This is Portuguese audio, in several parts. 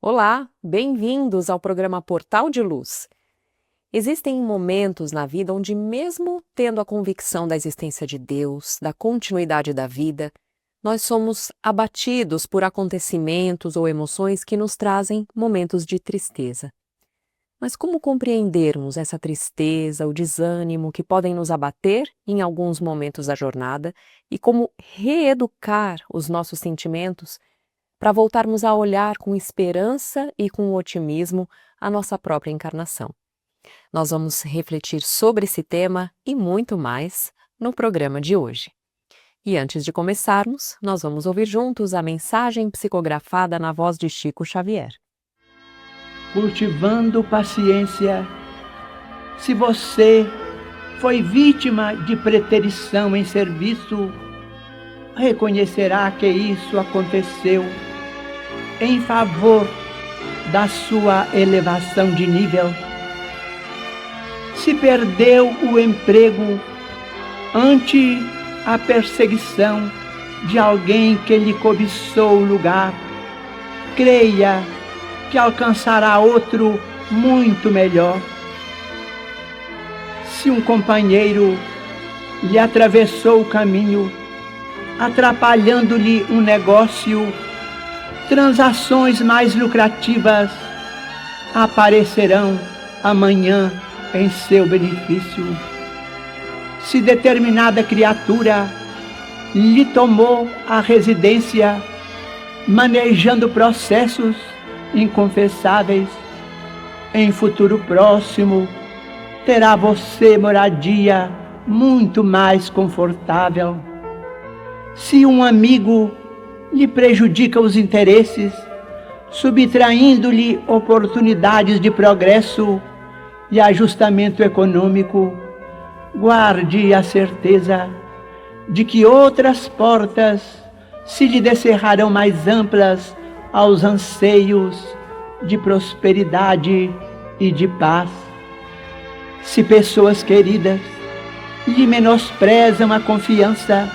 Olá, bem-vindos ao programa Portal de Luz. Existem momentos na vida onde, mesmo tendo a convicção da existência de Deus, da continuidade da vida, nós somos abatidos por acontecimentos ou emoções que nos trazem momentos de tristeza. Mas como compreendermos essa tristeza, o desânimo que podem nos abater em alguns momentos da jornada e como reeducar os nossos sentimentos para voltarmos a olhar com esperança e com otimismo a nossa própria encarnação? Nós vamos refletir sobre esse tema e muito mais no programa de hoje. E antes de começarmos, nós vamos ouvir juntos a mensagem psicografada na voz de Chico Xavier. Cultivando paciência, se você foi vítima de preterição em serviço, reconhecerá que isso aconteceu em favor da sua elevação de nível. Se perdeu o emprego ante a perseguição de alguém que lhe cobiçou o lugar, creia que alcançará outro muito melhor. Se um companheiro lhe atravessou o caminho, atrapalhando-lhe um negócio, transações mais lucrativas aparecerão amanhã em seu benefício. Se determinada criatura lhe tomou a residência, manejando processos inconfessáveis, em futuro próximo terá você moradia muito mais confortável. Se um amigo lhe prejudica os interesses, subtraindo-lhe oportunidades de progresso e ajustamento econômico, guarde a certeza de que outras portas se lhe descerrarão mais amplas aos anseios de prosperidade e de paz. Se pessoas queridas lhe menosprezam a confiança,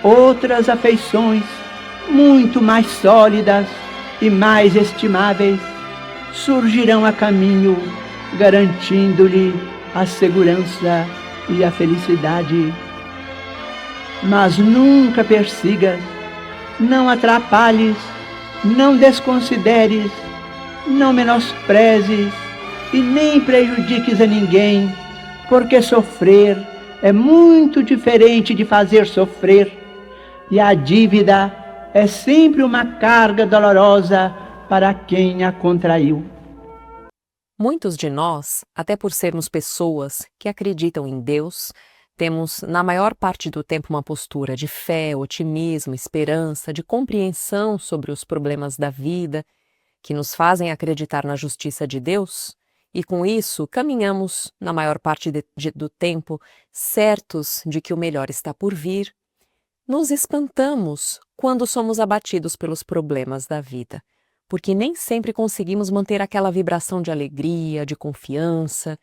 outras afeições muito mais sólidas e mais estimáveis surgirão a caminho, garantindo-lhe a segurança e a felicidade. Mas nunca persigas, não atrapalhes, não desconsideres, não menosprezes e nem prejudiques a ninguém, porque sofrer é muito diferente de fazer sofrer. E a dívida é sempre uma carga dolorosa para quem a contraiu. Muitos de nós, até por sermos pessoas que acreditam em Deus, temos na maior parte do tempo uma postura de fé, otimismo, esperança, de compreensão sobre os problemas da vida, que nos fazem acreditar na justiça de Deus, e com isso caminhamos, na maior parte do tempo, certos de que o melhor está por vir. Nos espantamos quando somos abatidos pelos problemas da vida, porque nem sempre conseguimos manter aquela vibração de alegria, de confiança,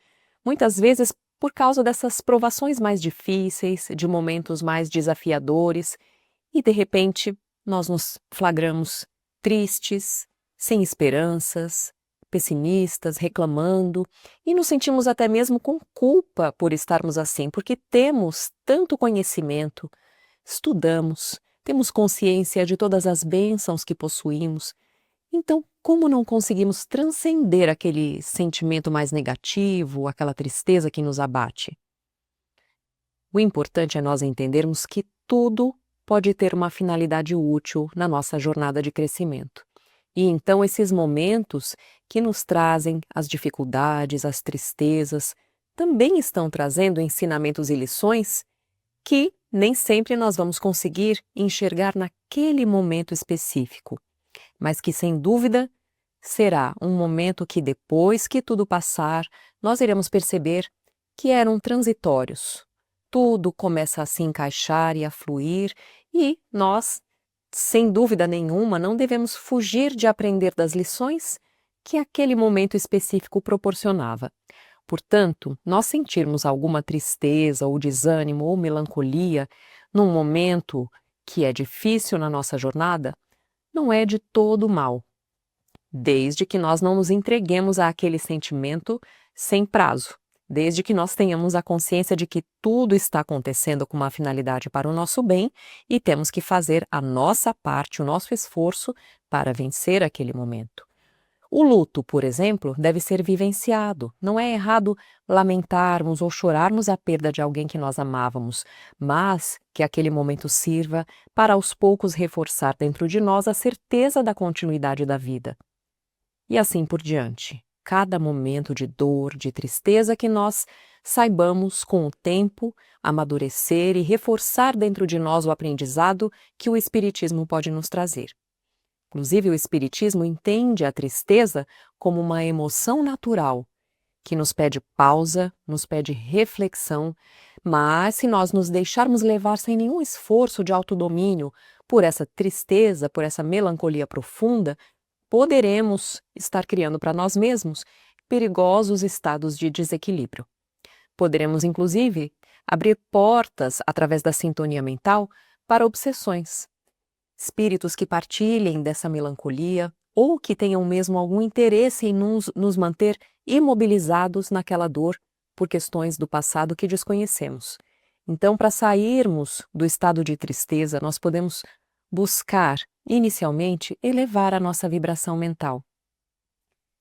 muitas vezes por causa dessas provações mais difíceis, de momentos mais desafiadores, e de repente nós nos flagramos tristes, sem esperanças, pessimistas, reclamando, e nos sentimos até mesmo com culpa por estarmos assim, porque temos tanto conhecimento, estudamos, temos consciência de todas as bênçãos que possuímos. Então, como não conseguimos transcender aquele sentimento mais negativo, aquela tristeza que nos abate? O importante é nós entendermos que tudo pode ter uma finalidade útil na nossa jornada de crescimento. E então esses momentos que nos trazem as dificuldades, as tristezas, também estão trazendo ensinamentos e lições que nem sempre nós vamos conseguir enxergar naquele momento específico, mas que sem dúvida será um momento que depois que tudo passar, nós iremos perceber que eram transitórios. Tudo começa a se encaixar e a fluir e nós, sem dúvida nenhuma, não devemos fugir de aprender das lições que aquele momento específico proporcionava. Portanto, nós sentirmos alguma tristeza ou desânimo ou melancolia num momento que é difícil na nossa jornada, não é de todo mal, desde que nós não nos entreguemos àquele sentimento sem prazo, desde que nós tenhamos a consciência de que tudo está acontecendo com uma finalidade para o nosso bem e temos que fazer a nossa parte, o nosso esforço para vencer aquele momento. O luto, por exemplo, deve ser vivenciado. Não é errado lamentarmos ou chorarmos a perda de alguém que nós amávamos, mas que aquele momento sirva para aos poucos reforçar dentro de nós a certeza da continuidade da vida. E assim por diante. Cada momento de dor, de tristeza que nós saibamos, com o tempo, amadurecer e reforçar dentro de nós o aprendizado que o Espiritismo pode nos trazer. Inclusive, o Espiritismo entende a tristeza como uma emoção natural, que nos pede pausa, nos pede reflexão, mas se nós nos deixarmos levar sem nenhum esforço de autodomínio por essa tristeza, por essa melancolia profunda, poderemos estar criando para nós mesmos perigosos estados de desequilíbrio. Poderemos, inclusive, abrir portas, através da sintonia mental, para obsessões. Espíritos que partilhem dessa melancolia ou que tenham mesmo algum interesse em nos manter imobilizados naquela dor por questões do passado que desconhecemos. Então, para sairmos do estado de tristeza, nós podemos buscar, inicialmente, elevar a nossa vibração mental.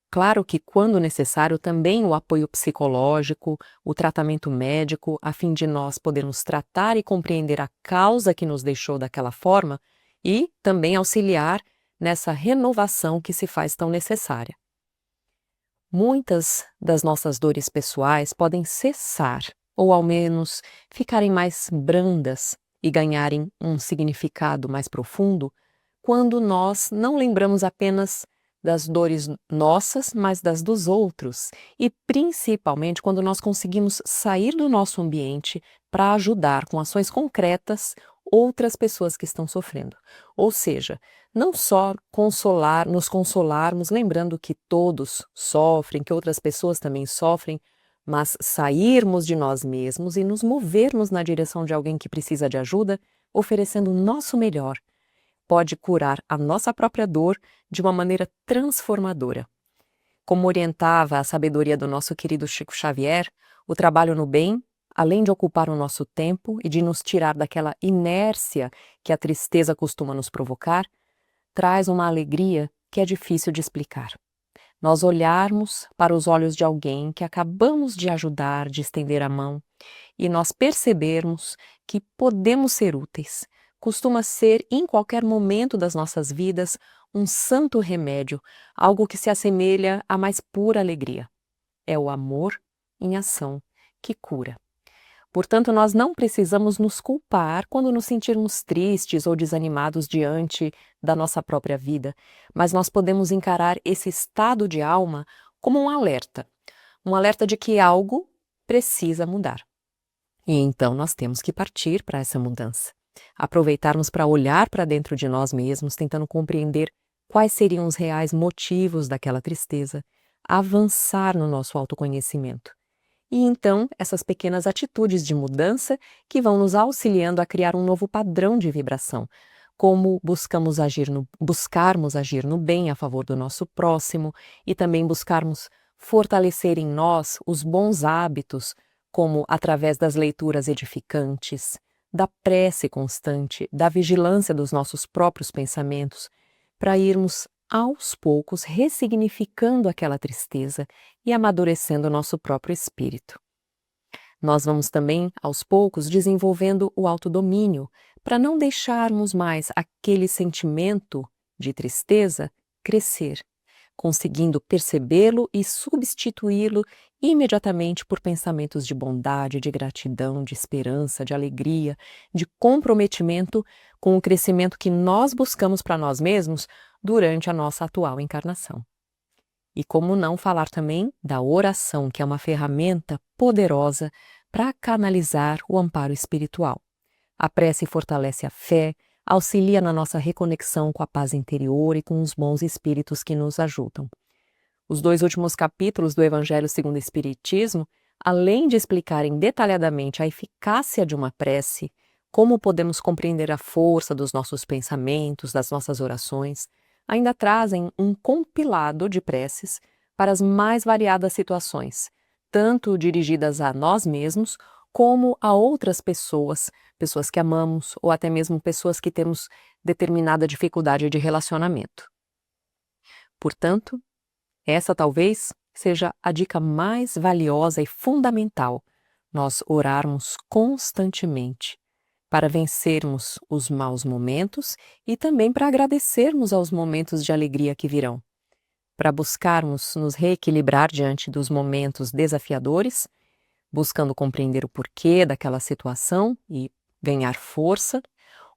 Claro que, quando necessário, também o apoio psicológico, o tratamento médico, a fim de nós podermos tratar e compreender a causa que nos deixou daquela forma, e também auxiliar nessa renovação que se faz tão necessária. Muitas das nossas dores pessoais podem cessar, ou ao menos ficarem mais brandas e ganharem um significado mais profundo, quando nós não lembramos apenas das dores nossas, mas das dos outros, e principalmente quando nós conseguimos sair do nosso ambiente para ajudar com ações concretas outras pessoas que estão sofrendo. Ou seja, não só nos consolarmos, lembrando que todos sofrem, que outras pessoas também sofrem, mas sairmos de nós mesmos e nos movermos na direção de alguém que precisa de ajuda, oferecendo o nosso melhor, pode curar a nossa própria dor de uma maneira transformadora. Como orientava a sabedoria do nosso querido Chico Xavier, o trabalho no bem, além de ocupar o nosso tempo e de nos tirar daquela inércia que a tristeza costuma nos provocar, traz uma alegria que é difícil de explicar. Nós olharmos para os olhos de alguém que acabamos de ajudar, de estender a mão, e nós percebermos que podemos ser úteis, costuma ser, em qualquer momento das nossas vidas, um santo remédio, algo que se assemelha à mais pura alegria. É o amor em ação que cura. Portanto, nós não precisamos nos culpar quando nos sentirmos tristes ou desanimados diante da nossa própria vida, mas nós podemos encarar esse estado de alma como um alerta de que algo precisa mudar. E então nós temos que partir para essa mudança, aproveitarmos para olhar para dentro de nós mesmos, tentando compreender quais seriam os reais motivos daquela tristeza, avançar no nosso autoconhecimento. E então, essas pequenas atitudes de mudança que vão nos auxiliando a criar um novo padrão de vibração, como buscarmos agir no bem a favor do nosso próximo e também buscarmos fortalecer em nós os bons hábitos, como através das leituras edificantes, da prece constante, da vigilância dos nossos próprios pensamentos, para irmos aos poucos ressignificando aquela tristeza e amadurecendo o nosso próprio espírito. Nós vamos também, aos poucos, desenvolvendo o autodomínio, para não deixarmos mais aquele sentimento de tristeza crescer, conseguindo percebê-lo e substituí-lo imediatamente por pensamentos de bondade, de gratidão, de esperança, de alegria, de comprometimento com o crescimento que nós buscamos para nós mesmos durante a nossa atual encarnação. E como não falar também da oração, que é uma ferramenta poderosa para canalizar o amparo espiritual. A prece fortalece a fé, auxilia na nossa reconexão com a paz interior e com os bons espíritos que nos ajudam. Os 2 últimos capítulos do Evangelho segundo o Espiritismo, além de explicarem detalhadamente a eficácia de uma prece, como podemos compreender a força dos nossos pensamentos, das nossas orações, ainda trazem um compilado de preces para as mais variadas situações, tanto dirigidas a nós mesmos, como a outras pessoas, pessoas que amamos ou até mesmo pessoas que temos determinada dificuldade de relacionamento. Portanto, essa talvez seja a dica mais valiosa e fundamental, nós orarmos constantemente para vencermos os maus momentos e também para agradecermos aos momentos de alegria que virão, para buscarmos nos reequilibrar diante dos momentos desafiadores, buscando compreender o porquê daquela situação e ganhar força,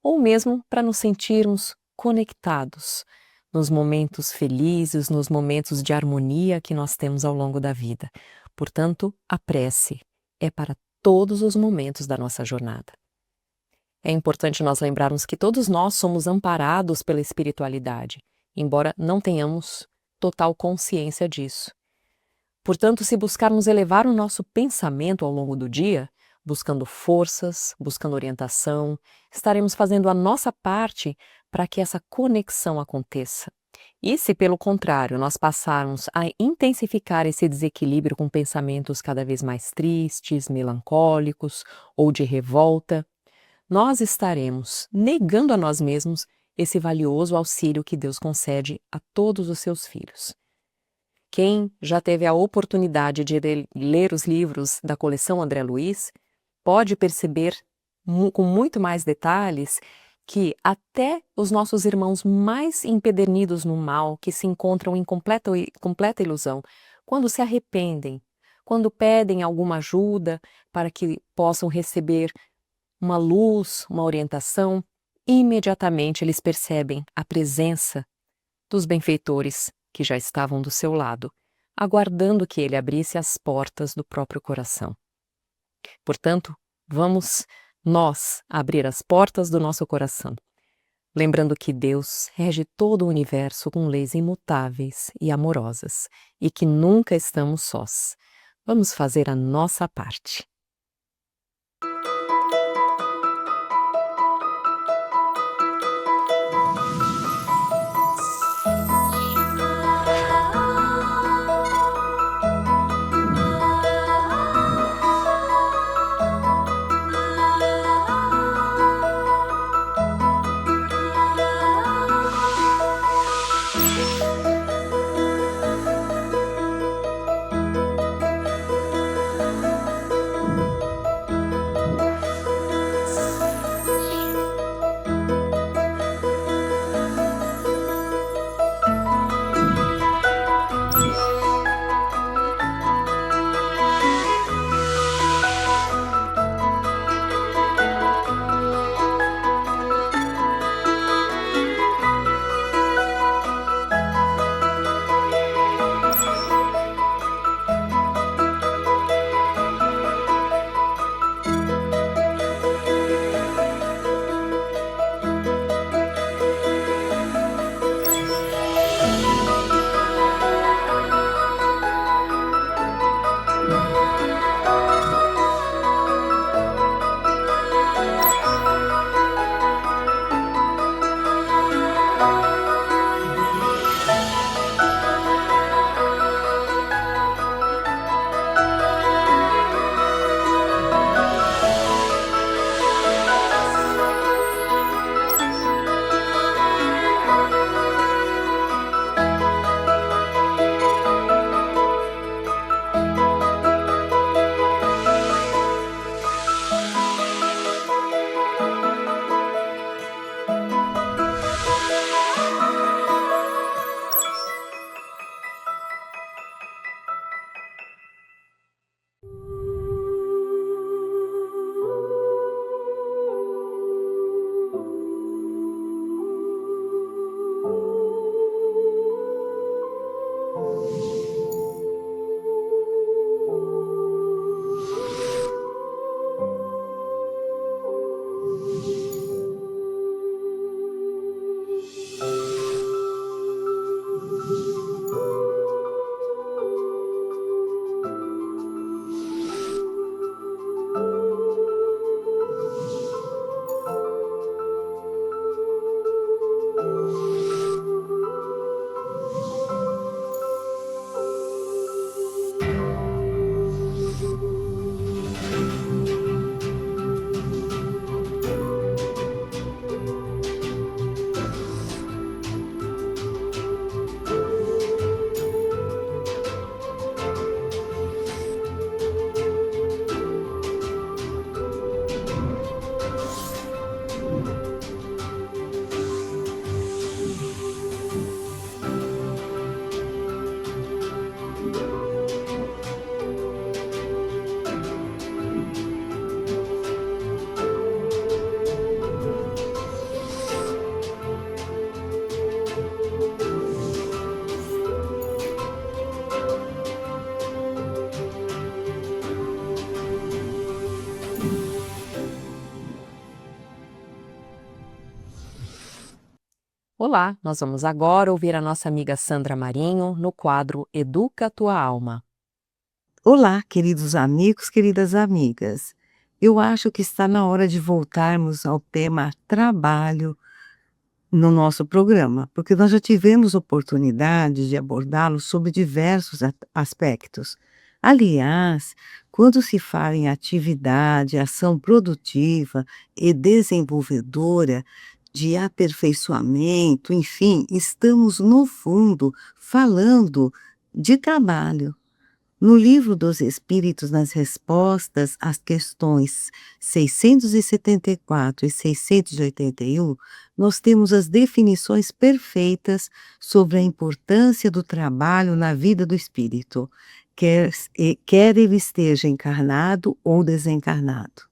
ou mesmo para nos sentirmos conectados nos momentos felizes, nos momentos de harmonia que nós temos ao longo da vida. Portanto, a prece é para todos os momentos da nossa jornada. É importante nós lembrarmos que todos nós somos amparados pela espiritualidade, embora não tenhamos total consciência disso. Portanto, se buscarmos elevar o nosso pensamento ao longo do dia, buscando forças, buscando orientação, estaremos fazendo a nossa parte para que essa conexão aconteça. E se, pelo contrário, nós passarmos a intensificar esse desequilíbrio com pensamentos cada vez mais tristes, melancólicos ou de revolta, nós estaremos negando a nós mesmos esse valioso auxílio que Deus concede a todos os seus filhos. Quem já teve a oportunidade de ler os livros da coleção André Luiz pode perceber com muito mais detalhes que até os nossos irmãos mais empedernidos no mal, que se encontram em completa ilusão, quando se arrependem, quando pedem alguma ajuda para que possam receber uma luz, uma orientação, imediatamente eles percebem a presença dos benfeitores que já estavam do seu lado, aguardando que ele abrisse as portas do próprio coração. Portanto, vamos nós abrir as portas do nosso coração, lembrando que Deus rege todo o universo com leis imutáveis e amorosas e que nunca estamos sós. Vamos fazer a nossa parte. Olá, nós vamos agora ouvir a nossa amiga Sandra Marinho no quadro Educa Tua Alma. Olá, queridos amigos, queridas amigas. Eu acho que está na hora de voltarmos ao tema trabalho no nosso programa, porque nós já tivemos oportunidade de abordá-lo sob diversos aspectos. Aliás, quando se fala em atividade, ação produtiva e desenvolvedora, de aperfeiçoamento, enfim, estamos, no fundo, falando de trabalho. No Livro dos Espíritos, nas respostas às questões 674 e 681, nós temos as definições perfeitas sobre a importância do trabalho na vida do espírito, quer ele esteja encarnado ou desencarnado.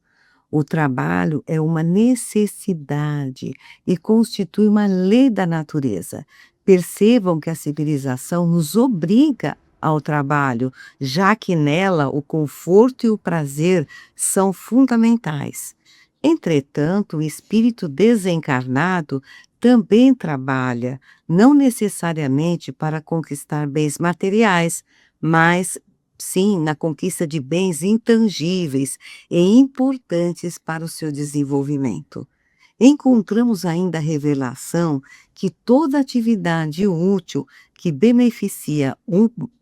O trabalho é uma necessidade e constitui uma lei da natureza. Percebam que a civilização nos obriga ao trabalho, já que nela o conforto e o prazer são fundamentais. Entretanto, o espírito desencarnado também trabalha, não necessariamente para conquistar bens materiais, mas sim na conquista de bens intangíveis e importantes para o seu desenvolvimento. Encontramos ainda a revelação que toda atividade útil que beneficia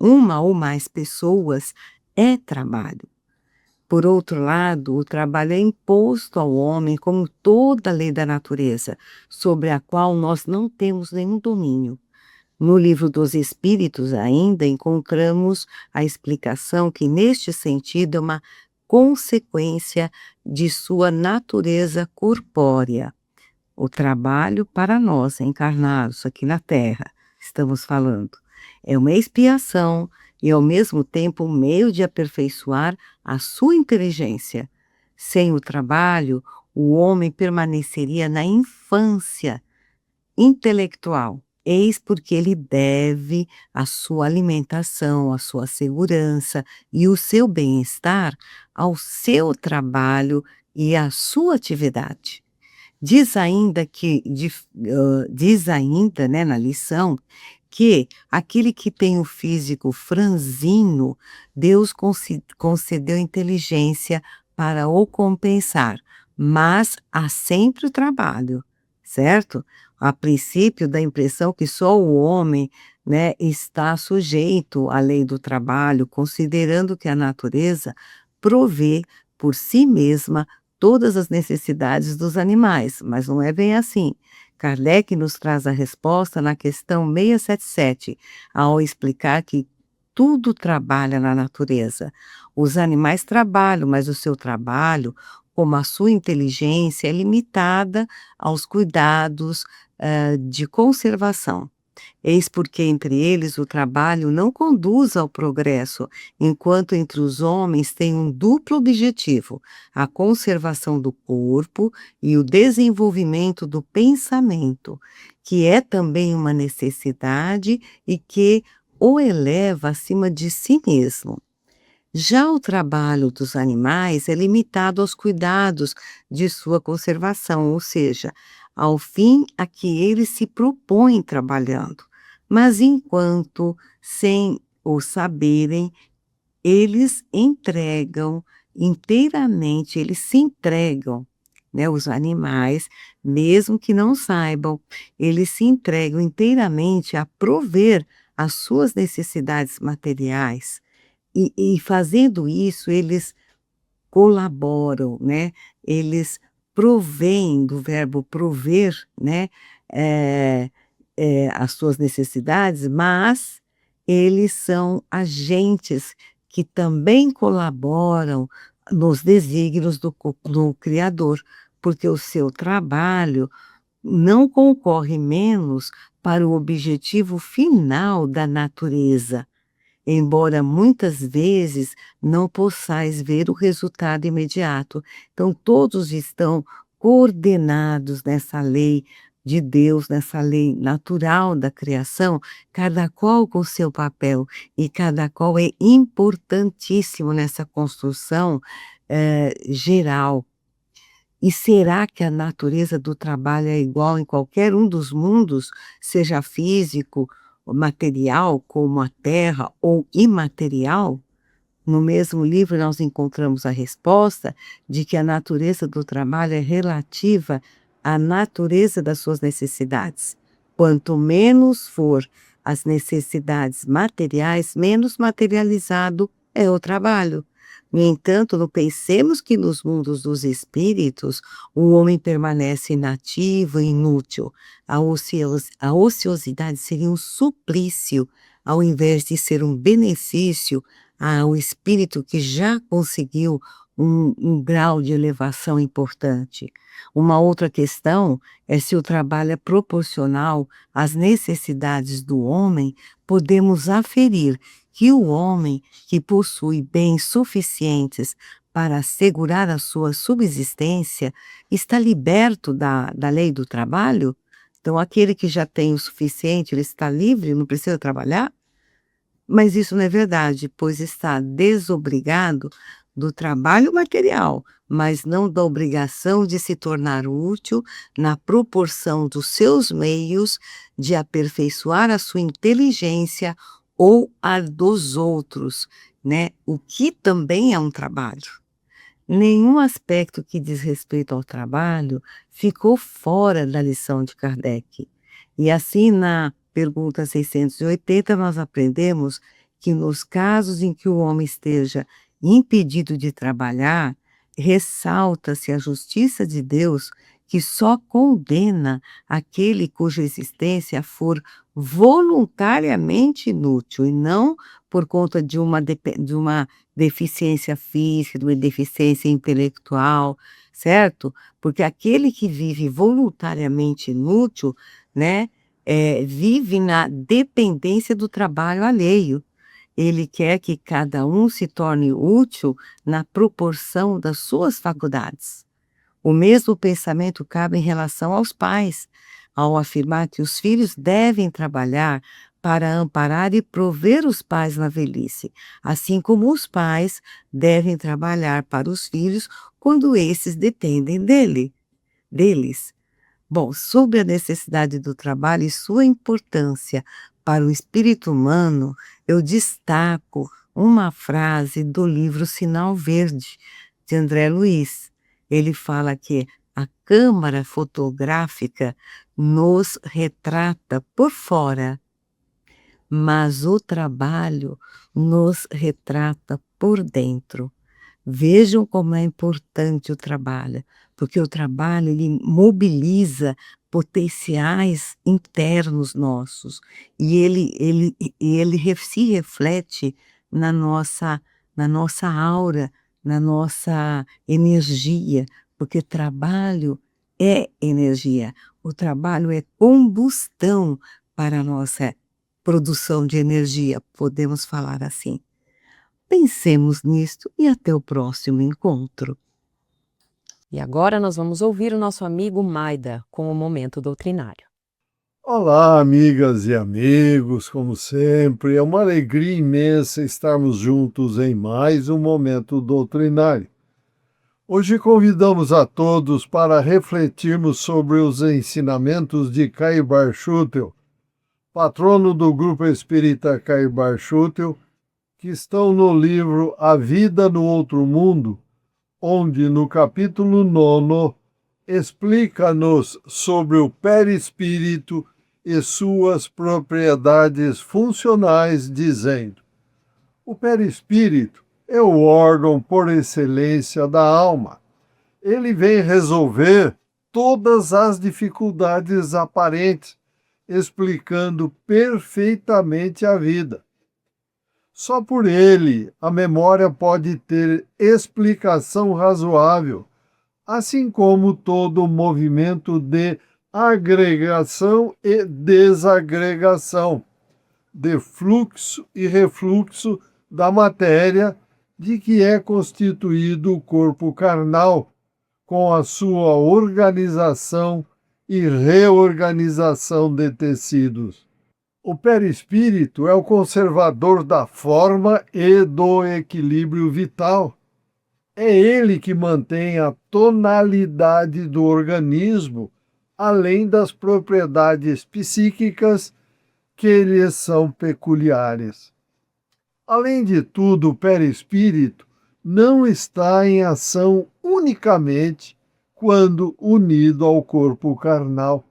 uma ou mais pessoas é trabalho. Por outro lado, o trabalho é imposto ao homem como toda lei da natureza, sobre a qual nós não temos nenhum domínio. No Livro dos Espíritos, ainda encontramos a explicação que, neste sentido, é uma consequência de sua natureza corpórea. O trabalho para nós, encarnados aqui na Terra, estamos falando, é uma expiação e, ao mesmo tempo, um meio de aperfeiçoar a sua inteligência. Sem o trabalho, o homem permaneceria na infância intelectual. Eis porque ele deve a sua alimentação, a sua segurança e o seu bem-estar ao seu trabalho e à sua atividade. Diz ainda, né, na lição, que aquele que tem o físico franzino, Deus concedeu inteligência para o compensar, mas há sempre o trabalho, certo? A princípio dá a impressão que só o homem, né, está sujeito à lei do trabalho, considerando que a natureza provê por si mesma todas as necessidades dos animais, mas não é bem assim. Kardec nos traz a resposta na questão 677, ao explicar que tudo trabalha na natureza. Os animais trabalham, mas o seu trabalho, como a sua inteligência, é limitada aos cuidados de conservação. Eis porque entre eles o trabalho não conduz ao progresso, enquanto entre os homens tem um duplo objetivo: a conservação do corpo e o desenvolvimento do pensamento, que é também uma necessidade e que o eleva acima de si mesmo. Já o trabalho dos animais é limitado aos cuidados de sua conservação, ou seja, ao fim a que eles se propõem trabalhando. Mas enquanto, sem o saberem, eles entregam inteiramente, eles se entregam, né, os animais, mesmo que não saibam, eles se entregam inteiramente a prover as suas necessidades materiais. E fazendo isso, eles colaboram, né, eles provêm, do verbo prover, né, eh as suas necessidades, mas eles são agentes que também colaboram nos desígnios do Criador, porque o seu trabalho não concorre menos para o objetivo final da natureza, embora muitas vezes não possais ver o resultado imediato. Então, todos estão coordenados nessa lei de Deus, nessa lei natural da criação, cada qual com seu papel, e cada qual é importantíssimo nessa construção geral. E será que a natureza do trabalho é igual em qualquer um dos mundos, seja físico, material, como a Terra, ou imaterial? No mesmo livro, nós encontramos a resposta de que a natureza do trabalho é relativa à natureza das suas necessidades. Quanto menos for as necessidades materiais, menos materializado é o trabalho. No entanto, não pensemos que nos mundos dos espíritos o homem permanece inativo e inútil. A ociosidade seria um suplício, ao invés de ser um benefício ao espírito que já conseguiu um grau de elevação importante. Uma outra questão é se o trabalho é proporcional às necessidades do homem, podemos aferir que o homem que possui bens suficientes para assegurar a sua subsistência está liberto da lei do trabalho? Então, aquele que já tem o suficiente, ele está livre, não precisa trabalhar? Mas isso não é verdade, pois está desobrigado do trabalho material, mas não da obrigação de se tornar útil na proporção dos seus meios de aperfeiçoar a sua inteligência ou a dos outros, né? O que também é um trabalho. Nenhum aspecto que diz respeito ao trabalho ficou fora da lição de Kardec. E assim, na pergunta 680, nós aprendemos que nos casos em que o homem esteja impedido de trabalhar, ressalta-se a justiça de Deus, que só condena aquele cuja existência for voluntariamente inútil e não por conta de uma deficiência física, de uma deficiência intelectual, certo? Porque aquele que vive voluntariamente inútil, né, vive na dependência do trabalho alheio. Ele quer que cada um se torne útil na proporção das suas faculdades. O mesmo pensamento cabe em relação aos pais, ao afirmar que os filhos devem trabalhar para amparar e prover os pais na velhice, assim como os pais devem trabalhar para os filhos quando esses dependem deles. Bom, sobre a necessidade do trabalho e sua importância para o espírito humano, eu destaco uma frase do livro Sinal Verde, de André Luiz. Ele fala que a câmara fotográfica nos retrata por fora, mas o trabalho nos retrata por dentro. Vejam como é importante o trabalho, porque o trabalho ele mobiliza potenciais internos nossos e se reflete na nossa aura, na nossa energia, porque trabalho é energia, o trabalho é combustão para a nossa produção de energia, podemos falar assim. Pensemos nisto e até o próximo encontro. E agora nós vamos ouvir o nosso amigo Maida com o Momento Doutrinário. Olá, amigas e amigos, como sempre, é uma alegria imensa estarmos juntos em mais um Momento Doutrinário. Hoje convidamos a todos para refletirmos sobre os ensinamentos de Caibar Schutel, patrono do Grupo Espírita Caibar Schutel, que estão no livro A Vida no Outro Mundo, onde no capítulo 9 explica-nos sobre o perispírito e suas propriedades funcionais, dizendo: o perispírito é o órgão por excelência da alma. Ele vem resolver todas as dificuldades aparentes, explicando perfeitamente a vida. Só por ele a memória pode ter explicação razoável, assim como todo o movimento de agregação e desagregação, de fluxo e refluxo da matéria de que é constituído o corpo carnal, com a sua organização e reorganização de tecidos. O perispírito é o conservador da forma e do equilíbrio vital. É ele que mantém a tonalidade do organismo, além das propriedades psíquicas que lhes são peculiares. Além de tudo, o perispírito não está em ação unicamente quando unido ao corpo carnal.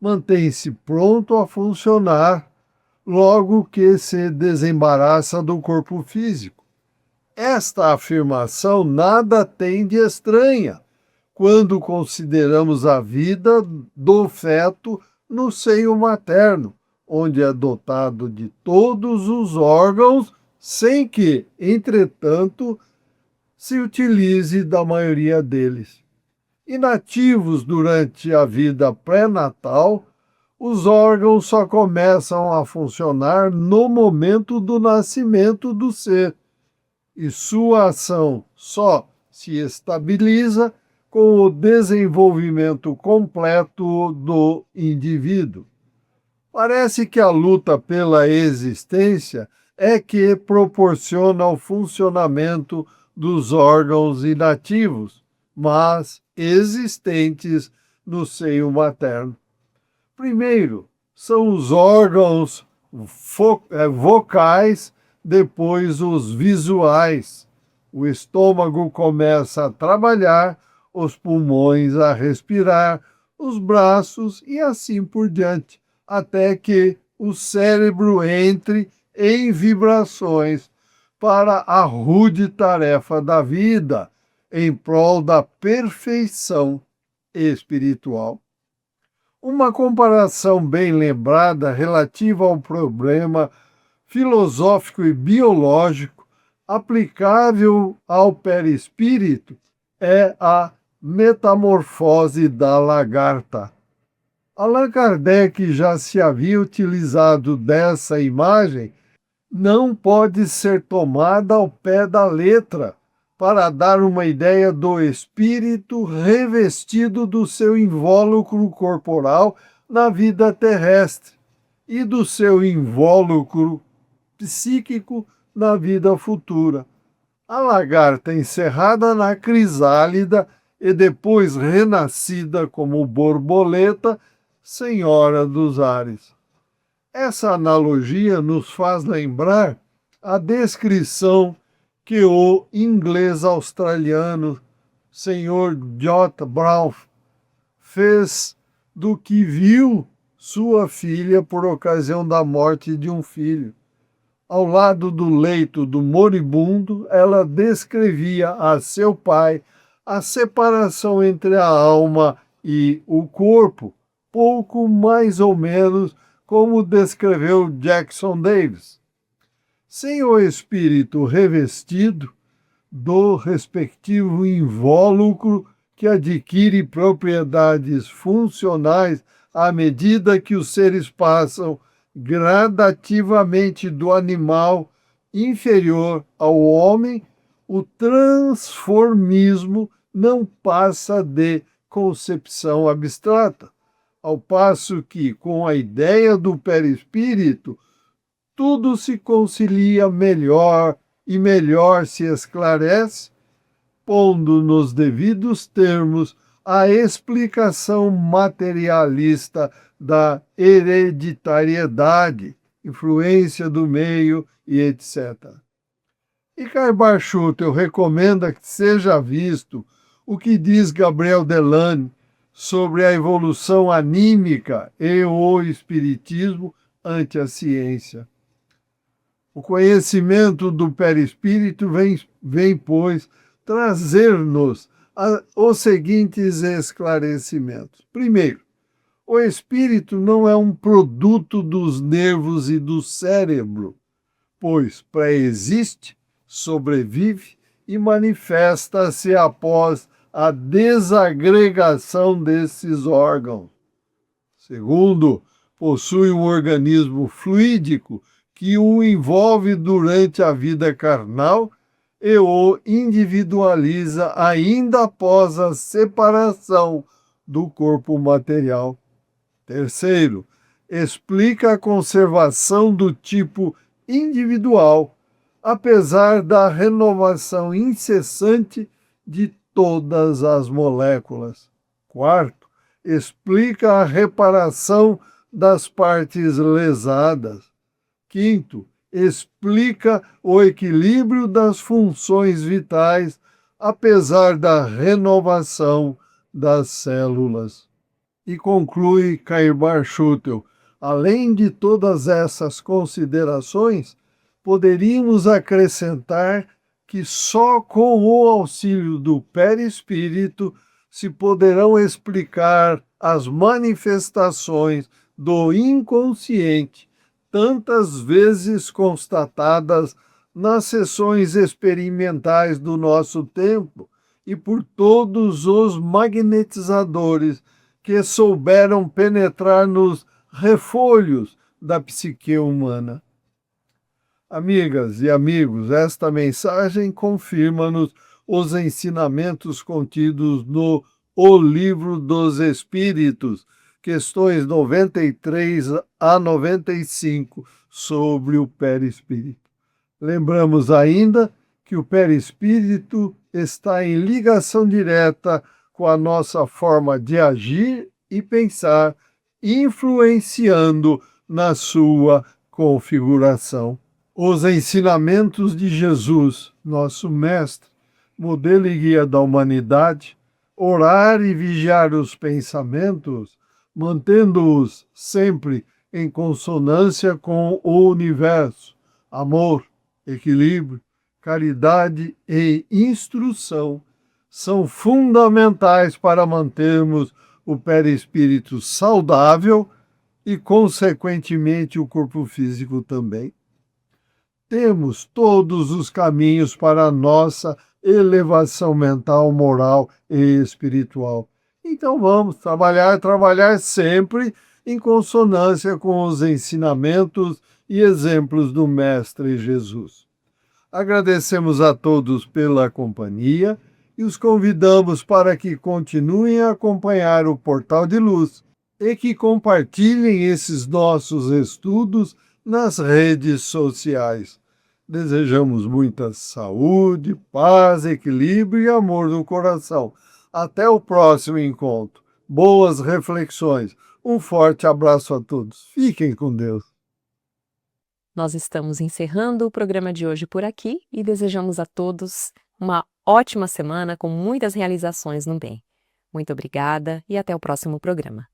Mantém-se pronto a funcionar logo que se desembaraça do corpo físico. Esta afirmação nada tem de estranha quando consideramos a vida do feto no seio materno, onde é dotado de todos os órgãos, sem que, entretanto, se utilize da maioria deles. Inativos durante a vida pré-natal, os órgãos só começam a funcionar no momento do nascimento do ser, e sua ação só se estabiliza com o desenvolvimento completo do indivíduo. Parece que a luta pela existência é que proporciona o funcionamento dos órgãos inativos, mas existentes no seio materno. Primeiro, são os órgãos vocais, depois os visuais. O estômago começa a trabalhar, os pulmões a respirar, os braços e assim por diante, até que o cérebro entre em vibrações para a rude tarefa da vida, em prol da perfeição espiritual. Uma comparação bem lembrada relativa ao problema filosófico e biológico aplicável ao perispírito é a metamorfose da lagarta. Allan Kardec já se havia utilizado dessa imagem, não pode ser tomada ao pé da letra para dar uma ideia do espírito revestido do seu invólucro corporal na vida terrestre e do seu invólucro psíquico na vida futura. A lagarta encerrada na crisálida e depois renascida como borboleta, senhora dos ares. Essa analogia nos faz lembrar a descrição que o inglês australiano Sr. J. Brown fez do que viu sua filha por ocasião da morte de um filho. Ao lado do leito do moribundo, ela descrevia a seu pai a separação entre a alma e o corpo, pouco mais ou menos como descreveu Jackson Davis. Sem o espírito revestido do respectivo invólucro que adquire propriedades funcionais à medida que os seres passam gradativamente do animal inferior ao homem, o transformismo não passa de concepção abstrata, ao passo que, com a ideia do perispírito, tudo se concilia melhor e melhor se esclarece, pondo nos devidos termos a explicação materialista da hereditariedade, influência do meio e etc. E Caibar Schutel recomenda que seja visto o que diz Gabriel Delane sobre a evolução anímica e o espiritismo ante a ciência. O conhecimento do perispírito vem pois, trazer-nos os seguintes esclarecimentos. Primeiro, o espírito não é um produto dos nervos e do cérebro, pois pré-existe, sobrevive e manifesta-se após a desagregação desses órgãos. Segundo, possui um organismo fluídico que o envolve durante a vida carnal e o individualiza ainda após a separação do corpo material. Terceiro, explica a conservação do tipo individual, apesar da renovação incessante de todas as moléculas. Quarto, explica a reparação das partes lesadas. Quinto, explica o equilíbrio das funções vitais, apesar da renovação das células. E conclui Cairbar Schutel, além de todas essas considerações, poderíamos acrescentar que só com o auxílio do perispírito se poderão explicar as manifestações do inconsciente, tantas vezes constatadas nas sessões experimentais do nosso tempo e por todos os magnetizadores que souberam penetrar nos refolhos da psique humana. Amigas e amigos, esta mensagem confirma-nos os ensinamentos contidos no O Livro dos Espíritos, questões 93 a 95, sobre o perispírito. Lembramos ainda que o perispírito está em ligação direta com a nossa forma de agir e pensar, influenciando na sua configuração. Os ensinamentos de Jesus, nosso Mestre, modelo e guia da humanidade, orar e vigiar os pensamentos, mantendo-os sempre em consonância com o universo, amor, equilíbrio, caridade e instrução, são fundamentais para mantermos o perispírito saudável e, consequentemente, o corpo físico também. Temos todos os caminhos para a nossa elevação mental, moral e espiritual. Então vamos trabalhar sempre em consonância com os ensinamentos e exemplos do Mestre Jesus. Agradecemos a todos pela companhia e os convidamos para que continuem a acompanhar o Portal de Luz e que compartilhem esses nossos estudos nas redes sociais. Desejamos muita saúde, paz, equilíbrio e amor no coração. Até o próximo encontro. Boas reflexões. Um forte abraço a todos. Fiquem com Deus. Nós estamos encerrando o programa de hoje por aqui e desejamos a todos uma ótima semana com muitas realizações no bem. Muito obrigada e até o próximo programa.